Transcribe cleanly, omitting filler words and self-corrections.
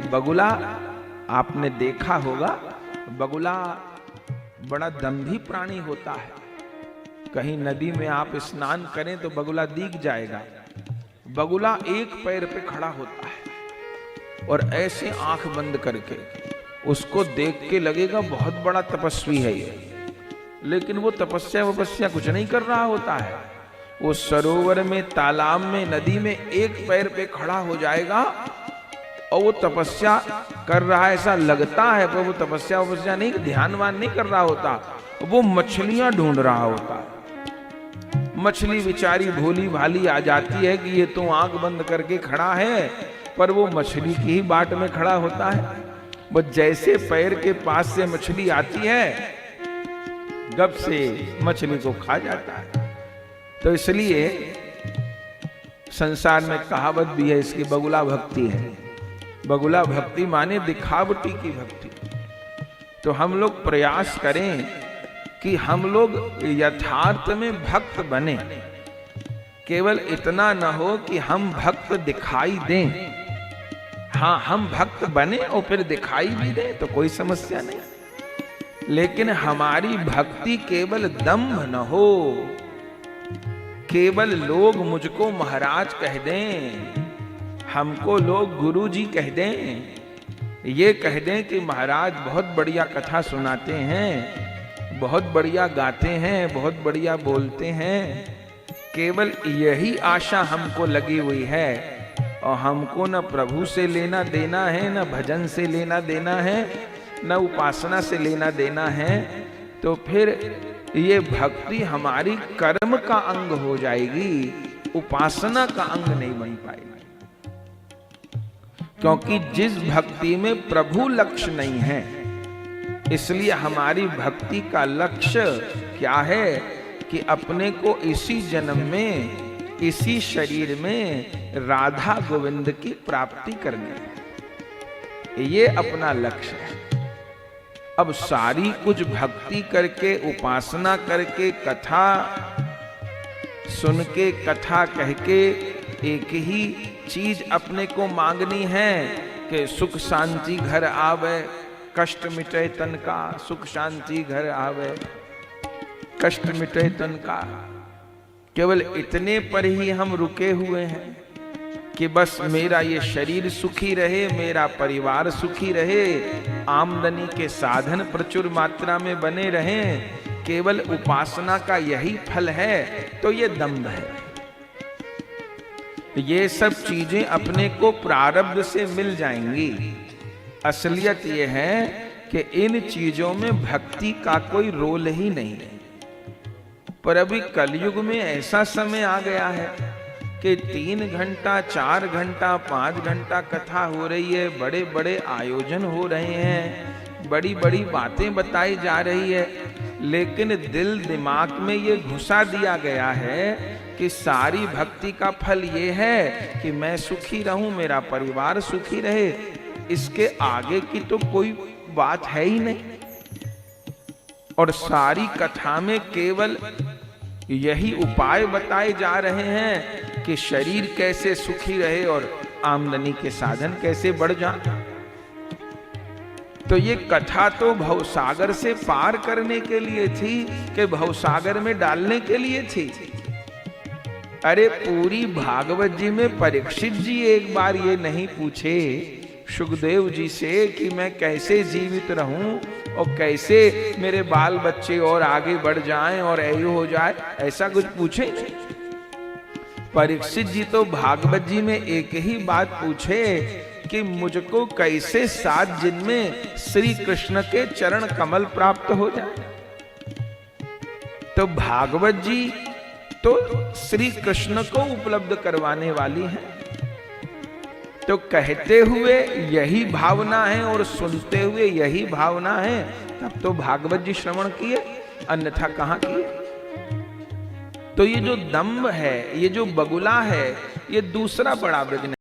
बगुला आपने देखा होगा, बगुला बड़ा दंभी प्राणी होता है। कहीं नदी में आप स्नान करें तो बगुला दिख जाएगा। बगुला एक पैर पे खड़ा होता है और ऐसे आंख बंद करके, उसको देख के लगेगा बहुत बड़ा तपस्वी है ये, लेकिन वो तपस्या कुछ नहीं कर रहा होता है। वो सरोवर में, तालाब में, नदी में एक पैर पे खड़ा हो जाएगा और वो तपस्या कर रहा है ऐसा लगता है, पर वो तपस्या नहीं, ध्यानवान नहीं कर रहा होता, वो मछलियां ढूंढ रहा होता। मछली बेचारी भोली भाली आ जाती है कि ये तो आंख बंद करके खड़ा है, पर वो मछली की ही बाट में खड़ा होता है। वो जैसे पैर के पास से मछली आती है, गप से मछली को खा जाता है। तो इसलिए संसार में कहावत भी है इसकी, बगुला भक्ति है। बगुला भक्ति माने दिखावटी की भक्ति। तो हम लोग प्रयास करें कि हम लोग यथार्थ में भक्त बने। केवल इतना न हो कि हम भक्त दिखाई दें। हाँ, हम भक्त बने और फिर दिखाई भी दें तो कोई समस्या नहीं, लेकिन हमारी भक्ति केवल दंभ न हो, केवल लोग मुझको महाराज कह दें, हमको लोग गुरु जी कह दें, ये कह दें कि महाराज बहुत बढ़िया कथा सुनाते हैं, बहुत बढ़िया गाते हैं, बहुत बढ़िया बोलते हैं। केवल यही आशा हमको लगी हुई है और हमको न प्रभु से लेना देना है, न भजन से लेना देना है, न उपासना से लेना देना है। तो फिर ये भक्ति हमारी कर्म का अंग हो जाएगी, उपासना का अंग नहीं बन पाएगी। क्योंकि जिस भक्ति में प्रभु लक्ष्य नहीं है, इसलिए हमारी भक्ति का लक्ष्य क्या है कि अपने को इसी जन्म में, इसी शरीर में राधा गोविंद की प्राप्ति करनी, ये अपना लक्ष्य है। अब सारी कुछ भक्ति करके, उपासना करके, कथा सुन के, कथा कह के एक ही चीज अपने को मांगनी है कि सुख शांति घर आवे, कष्ट मिटे तन का, सुख शांति घर आवे, कष्ट मिटे तन का। केवल इतने पर ही हम रुके हुए हैं कि बस मेरा ये शरीर सुखी रहे, मेरा परिवार सुखी रहे, आमदनी के साधन प्रचुर मात्रा में बने रहें, केवल उपासना का यही फल है, तो ये दंभ है। ये सब चीजें अपने को प्रारब्ध से मिल जाएंगी। असलियत ये है कि इन चीजों में भक्ति का कोई रोल ही नहीं है। पर अभी कलयुग में ऐसा समय आ गया है कि 3 घंटा, 4 घंटा, 5 घंटा कथा हो रही है, बड़े बड़े आयोजन हो रहे हैं, बड़ी बड़ी बातें बताई जा रही है, लेकिन दिल दिमाग में ये घुसा दिया गया है कि सारी भक्ति का फल ये है कि मैं सुखी रहूं, मेरा परिवार सुखी रहे। इसके आगे की तो कोई बात है ही नहीं। और सारी कथा में केवल यही उपाय बताए जा रहे हैं कि शरीर कैसे सुखी रहे और आमदनी के साधन कैसे बढ़ जाए। तो ये कथा तो भवसागर से पार करने के लिए थी कि भवसागर में डालने के लिए थी। अरे पूरी भागवत जी में परीक्षित जी एक बार ये नहीं पूछे सुखदेव जी से कि मैं कैसे जीवित रहूं और कैसे मेरे बाल बच्चे और आगे बढ़ जाएं और ऐयो हो जाए, ऐसा कुछ पूछे नहीं। परीक्षित जी तो भागवत जी में एक ही बात पूछे कि मुझको कैसे 7 दिन में श्री कृष्ण के चरण कमल प्राप्त हो जाए। तो भागवत जी तो श्री कृष्ण को उपलब्ध करवाने वाली है। तो कहते हुए यही भावना है और सुनते हुए यही भावना है, तब तो भागवत जी श्रवण किए, अन्यथा कहां किए। तो ये जो दंभ है, ये जो बगुला है, ये दूसरा बड़ा विघ्न